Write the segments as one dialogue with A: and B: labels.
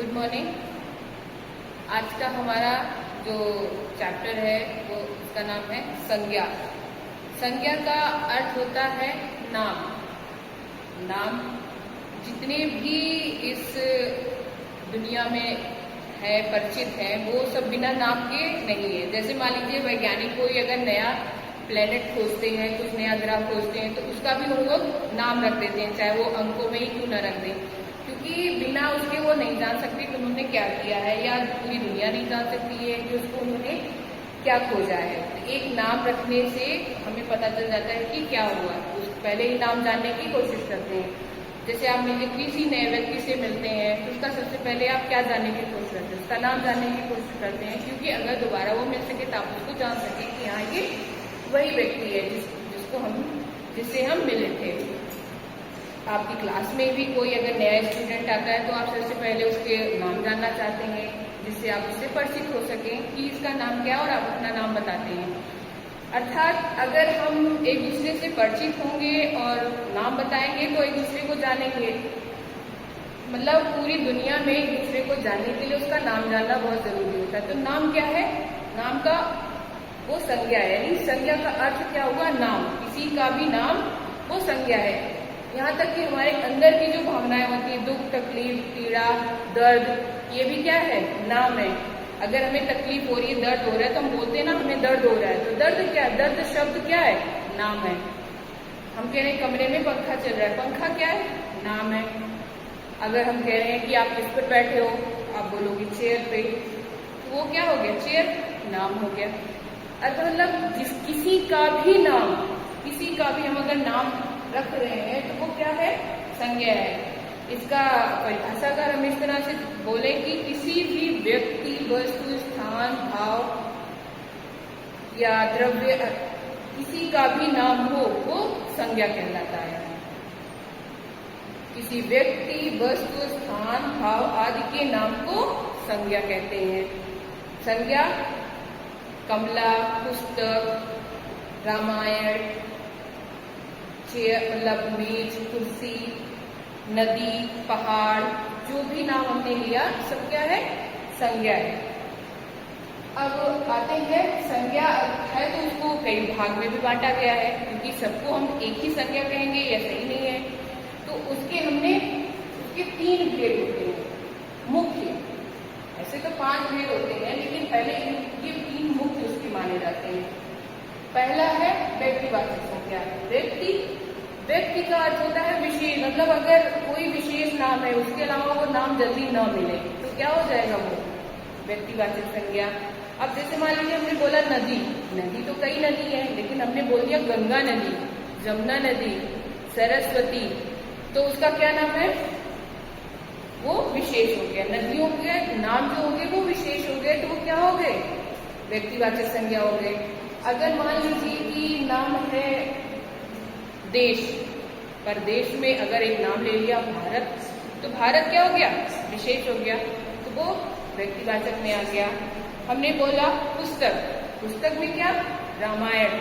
A: Good morning. आज का हमारा जो चैप्टर है वो इसका नाम है संज्ञा। संज्ञा का अर्थ होता है नाम। नाम जितने भी इस दुनिया में है परिचित है वो सब बिना नाम के नहीं है। जैसे मान लीजिए वैज्ञानिक कोई अगर नया प्लेनेट खोजते हैं, कुछ नया ग्रह खोजते हैं तो उसका भी हम लोग नाम रख देते हैं, चाहे वो अंकों में ही क्यों न रख दें, क्योंकि बिना उसके वो नहीं जान सकते कि उन्होंने क्या किया है, या पूरी दुनिया नहीं जान सकती है कि उसको उन्होंने क्या खोजा है। एक नाम रखने से हमें पता चल जाता है कि क्या हुआ। पहले ही नाम जानने की कोशिश करते हैं। जैसे आप किसी नए व्यक्ति से मिलते हैं तो उसका सबसे पहले आप क्या जानने की कोशिश करते हैं? उसका नाम जानने की कोशिश करते हैं, क्योंकि अगर दोबारा वो मिल सके तो आप उसको जान सकें कि हाँ ये वही व्यक्ति है जिससे हम मिले थे। आपकी क्लास में भी कोई अगर नया स्टूडेंट आता है तो आप सबसे पहले उसके नाम जानना चाहते हैं, जिससे आप उससे परिचित हो सकें कि इसका नाम क्या है, और आप अपना नाम बताते हैं। अर्थात अगर हम एक दूसरे से परिचित होंगे और नाम बताएंगे तो एक दूसरे को जानेंगे। मतलब पूरी दुनिया में एक दूसरे को जानने के लिए उसका नाम जानना बहुत जरूरी होता है। तो नाम क्या है? नाम का वो संज्ञा है, यानी संज्ञा का अर्थ क्या हुआ? नाम। किसी का भी नाम वो संज्ञा है। यहाँ तक कि हमारे अंदर की जो भावनाएं होती है, दुख, तकलीफ, पीड़ा, दर्द, ये भी क्या है? नाम है। अगर हमें तकलीफ हो रही है, दर्द हो रहा है तो हम बोलते हैं ना हमें दर्द हो रहा है, तो दर्द क्या है? दर्द शब्द क्या है? नाम है। हम कह रहे हैं कमरे में पंखा चल रहा है, पंखा क्या है? नाम है। अगर हम कह रहे हैं कि आप किस पर बैठे हो, आप बोलोगे चेयर पे, तो वो क्या हो गया? चेयर नाम हो गया। अर्थात मतलब किसी का भी नाम, किसी का भी हम अगर नाम रख रहे हैं तो वो क्या है? संज्ञा है। इसका परिभाषा अगर हम इस तरह से बोले कि किसी भी व्यक्ति, वस्तु, स्थान, भाव या द्रव्य, किसी का भी नाम हो वो संज्ञा कहलाता है। किसी व्यक्ति, वस्तु, स्थान, भाव आदि के नाम को संज्ञा कहते हैं। संज्ञा कमला, पुस्तक, रामायण, मतलब मेज, कुर्सी, नदी, पहाड़, जो भी नाम हमने लिया सब क्या है? संज्ञा है। अब आते हैं संज्ञा है तो उसको कई भाग में भी बांटा गया है, क्योंकि सबको हम एक ही संज्ञा कहेंगे या सही नहीं है। तो उसके 3 भेद होते हैं मुख्य। ऐसे तो 5 भेद होते हैं, लेकिन पहले ये 3 मुख्य उसके माने जाते हैं। पहला है व्यक्तिवाचक संज्ञा। व्यक्ति का अर्थ होता है विशेष, मतलब अगर कोई विशेष नाम है उसके अलावा वो नाम जल्दी न मिले तो क्या हो जाएगा? वो व्यक्तिवाचक संज्ञा। अब जैसे मान लीजिए हमने बोला नदी, नदी तो कई नदी है, लेकिन हमने बोल दिया गंगा नदी, जमुना नदी, सरस्वती, तो उसका क्या नाम है? वो विशेष हो गया। नदियों के नाम जो हो गए वो विशेष हो गए, तो वो क्या हो गए? व्यक्तिवाचक संज्ञा हो गए। अगर मान लीजिए कि नाम है देश, पर देश में अगर एक नाम ले लिया भारत, तो भारत क्या हो गया? विशेष हो गया, तो वो व्यक्तिवाचक में आ गया। हमने बोला पुस्तक, पुस्तक में क्या? रामायण,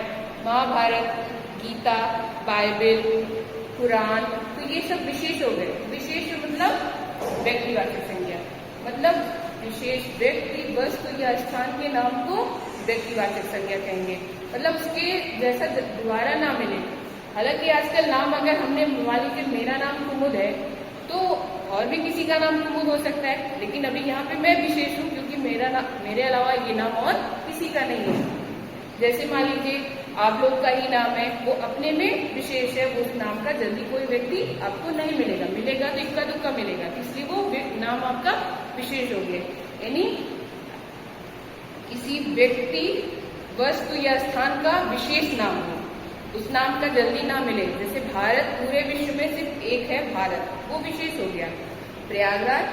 A: महाभारत, गीता, बाइबल, कुरान, तो ये सब विशेष हो गए। विशेष मतलब व्यक्तिवाचक संज्ञा, मतलब विशेष व्यक्ति, वस्तु या स्थान के नाम को व्यक्तिवाचक संज्ञा कहेंगे। मतलब उसके जैसा दोबारा ना मिले। हालांकि आजकल नाम अगर हमने मान लीजिए मेरा नाम कुमुद है तो और भी किसी का नाम कुमुद हो सकता है, लेकिन अभी यहाँ पे मैं विशेष हूँ क्योंकि मेरे अलावा ये नाम और किसी का नहीं है। जैसे मान लीजिए आप लोग का ही नाम है, वो अपने में विशेष है, उस नाम का जल्दी कोई व्यक्ति आपको नहीं मिलेगा, मिलेगा तो इक्का दुक्का मिलेगा, इसलिए वो नाम आपका विशेष हो गया। यानी किसी व्यक्ति, वस्तु या स्थान का विशेष नाम हो, उस नाम का जल्दी ना मिले। जैसे भारत, पूरे विश्व में सिर्फ एक है भारत, वो विशेष हो गया। प्रयागराज,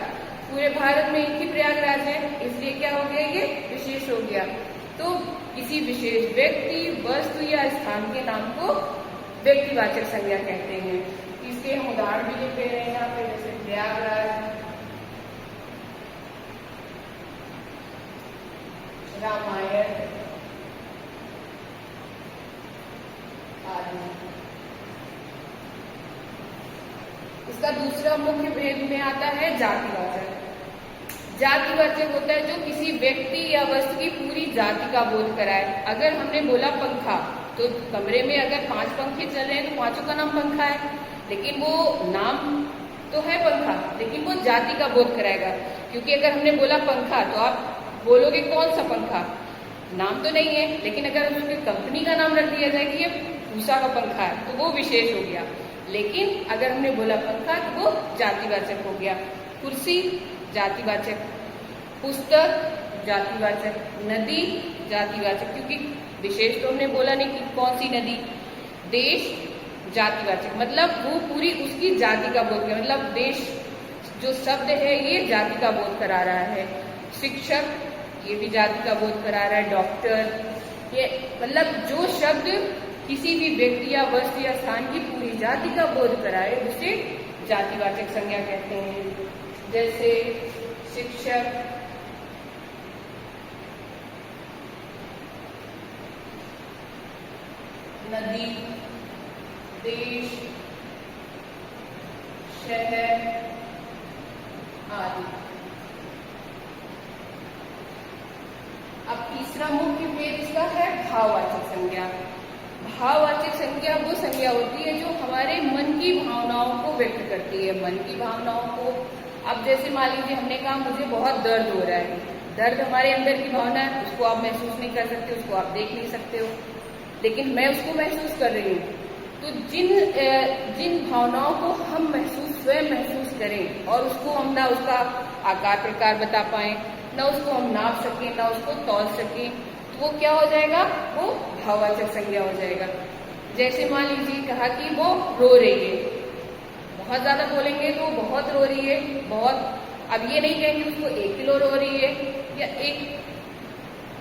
A: पूरे भारत में एक ही प्रयागराज है, इसलिए क्या हो गया? ये विशेष हो गया। तो किसी विशेष व्यक्ति, वस्तु या स्थान के नाम को व्यक्तिवाचक संज्ञा कहते हैं। इसके हम उदाहरण भी देते हैं यहाँ पे, जैसे प्रयागराज, रामायण आदि। इसका दूसरा मुख्य भेद में आता है जातिवाचक। जातिवाचक होता है जो किसी व्यक्ति या वस्तु की पूरी जाति का बोध कराए। अगर हमने बोला पंखा, तो कमरे में अगर 5 पंखे चल रहे हैं तो 5 का नाम पंखा है, लेकिन वो नाम तो है पंखा, लेकिन वो जाति का बोध कराएगा। क्योंकि अगर हमने बोला पंखा तो आप बोलोगे कौन सा पंखा, नाम तो नहीं है, लेकिन अगर उसके कंपनी का नाम रख दिया जाए कि ये उषा का पंखा है तो वो विशेष हो गया। लेकिन अगर हमने बोला पंखा तो वो जातिवाचक हो गया। कुर्सी जातिवाचक, पुस्तक जातिवाचक, नदी जातिवाचक, क्योंकि विशेष तो हमने बोला नहीं कि कौन सी नदी। देश जातिवाचक, मतलब वो पूरी उसकी जाति का बोध करा, मतलब देश जो शब्द है ये जाति का बोध करा रहा है। शिक्षक ये भी जाति का बोध करा रहा है। डॉक्टर ये मतलब जो शब्द किसी भी व्यक्ति या वस्तु या स्थान की पूरी जाति का बोध कराए उसे जातिवाचक संज्ञा कहते हैं। जैसे शिक्षक, नदी, देश, शहर आदि। अब तीसरा मुख्य भेद इसका है भाववाचक संज्ञा। भाववाचक संज्ञा वो संज्ञा होती है जो हमारे मन की भावनाओं को व्यक्त करती है। मन की भावनाओं को, अब जैसे मान लीजिए हमने कहा मुझे बहुत दर्द हो रहा है, दर्द हमारे अंदर की भावना है, उसको आप महसूस नहीं कर सकते, उसको आप देख नहीं सकते हो, लेकिन मैं उसको महसूस कर रही हूँ। तो जिन भावनाओं को हम स्वयं महसूस करें और उसको हम ना उसका आकार प्रकार बता पाए, ना उसको हम नाप सकें, ना उसको तौल सकें, तो वो क्या हो जाएगा, वो भाववाचक संज्ञा हो जाएगा। जैसे मान लीजिए कहा कि वो रो रही है, बहुत ज्यादा बोलेंगे तो बहुत रो रही है, बहुत, अब ये नहीं कहेंगे उसको 1 किलो रो रही है या 1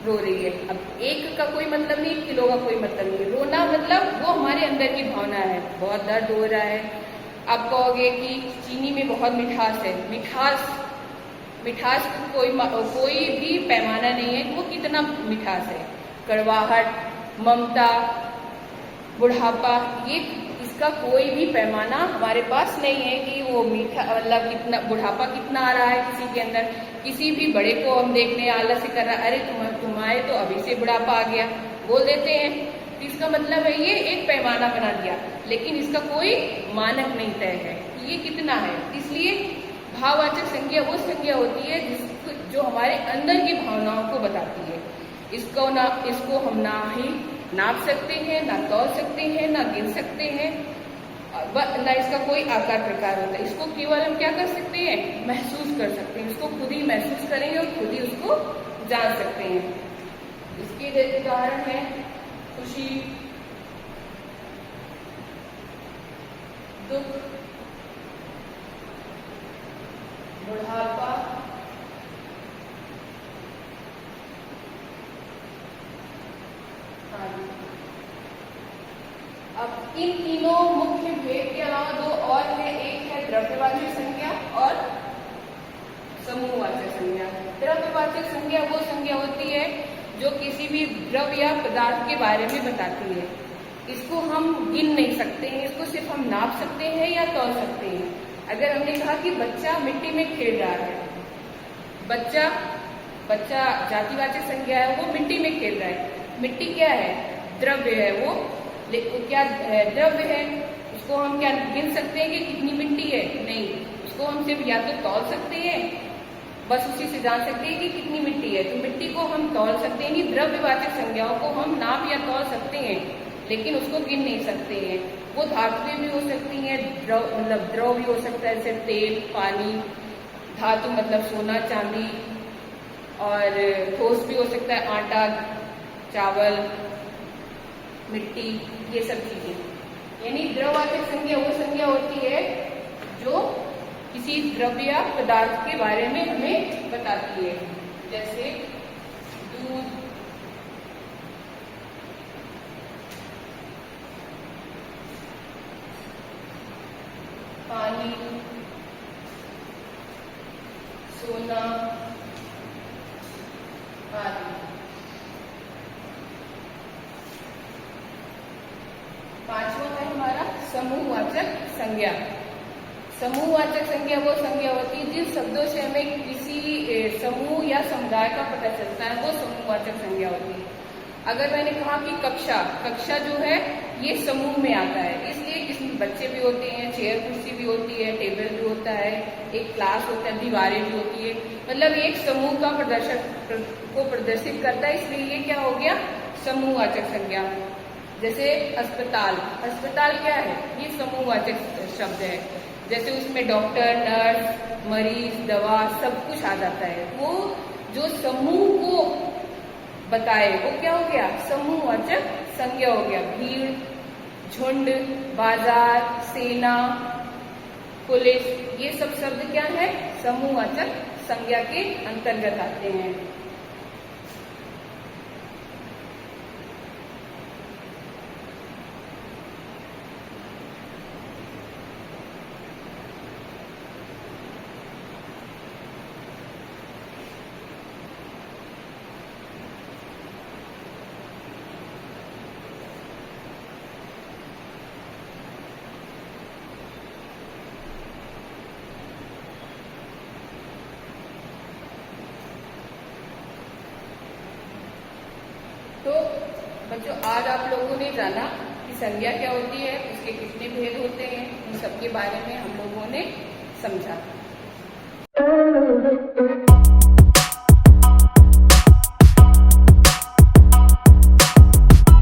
A: रो रही है। अब 1 का कोई मतलब नहीं, 1 किलो का कोई मतलब नहीं। रोना मतलब वो हमारे अंदर की भावना है, बहुत दर्द हो रहा है। आप कहोगे कि चीनी में बहुत मिठास है, मिठास कोई भी पैमाना नहीं है, वो कितना मिठास है। कड़वाहट, ममता, बुढ़ापा, ये इसका कोई भी पैमाना हमारे पास नहीं है कि वो मीठा मतलब कितना बुढ़ापा कितना आ रहा है किसी के अंदर। किसी भी बड़े को हम देखने आलस से कर रहा है, अरे तुम आए तो अभी से बुढ़ापा आ गया, बोल देते हैं। तो इसका मतलब है ये एक पैमाना बना दिया, लेकिन इसका कोई मानक नहीं तय है कि ये कितना है। इसलिए भाववाचक संज्ञा वो संज्ञा होती है जो हमारे अंदर की भावनाओं को बताती है। इसको हम ना ही नाप सकते हैं, ना तौल सकते हैं, ना गिन सकते हैं, ना इसका कोई आकार प्रकार होता है। इसको केवल हम क्या कर सकते हैं, महसूस कर सकते हैं। इसको खुद ही महसूस करेंगे और खुद ही उसको जान सकते हैं। इसके उदाहरण है खुशी, दुख, बुढ़ापा, अब इन तीनों मुख्य भेद के अलावा 2 और है, एक है द्रव्यवाचक संज्ञा और समूहवाचक संज्ञा। द्रव्यवाचक संज्ञा वो संज्ञा होती है जो किसी भी द्रव्य या पदार्थ के बारे में बताती है। इसको हम गिन नहीं सकते हैं, इसको सिर्फ हम नाप सकते हैं या तौल सकते हैं। अगर हमने कहा कि बच्चा मिट्टी में खेल रहा है, बच्चा जातिवाचक संज्ञा है, वो मिट्टी में खेल रहा है। मिट्टी क्या है, द्रव्य है, वो क्या है, द्रव्य है। उसको हम क्या गिन सकते हैं कि कितनी मिट्टी है, नहीं। उसको हम सिर्फ या तो तौल सकते हैं, बस उसी से जान सकते हैं कि कितनी मिट्टी है। तो मिट्टी को हम तौल सकते हैं, नहीं द्रव्यवाचक संज्ञाओं को हम नाप या तौल सकते हैं, लेकिन उसको गिन नहीं सकते हैं। वो धातुएं भी हो सकती हैं, मतलब द्रव भी हो सकता है, जैसे तेल, पानी। धातु मतलब सोना, चांदी, और ठोस भी हो सकता है, आटा, चावल, मिट्टी, ये सब चीजें। यानी द्रव्यवाचक संज्ञा वो संज्ञा होती है जो किसी द्रव्य या पदार्थ के बारे में हमें बताती है। जैसे दूध, पानी, सोना आदि। पांचवा है हमारा समूहवाचक संज्ञा। समूहवाचक संज्ञा वो संज्ञा होती है जिन शब्दों से हमें किसी समूह या समुदाय का पता चलता है वो समूहवाचक संज्ञा होती है। अगर मैंने कहा कि कक्षा, कक्षा जो है ये समूह में आता है, इसलिए इसमें बच्चे भी होते हैं, चेयर कुर्सी भी होती है, टेबल भी होता है, एक क्लास होता है, दीवारें भी होती है, मतलब एक समूह का प्रदर्शित करता है, इसलिए ये क्या हो गया, समूहवाचक संज्ञा। जैसे अस्पताल, अस्पताल क्या है, ये समूहवाचक शब्द है। जैसे उसमें डॉक्टर, नर्स, मरीज, दवा सब कुछ आ जाता है, वो जो समूह को बताए वो क्या हो गया, समूहवाचक संज्ञा हो गया। भीड़, झुंड, बाजार, सेना, पुलिस, ये सब शब्द क्या है, समूहवाचक संज्ञा के अंतर्गत आते हैं। तो बच्चों, आज आप लोगों ने जाना कि संज्ञा क्या होती है, उसके कितने भेद होते हैं, उन सब के बारे में हम लोगों ने समझा।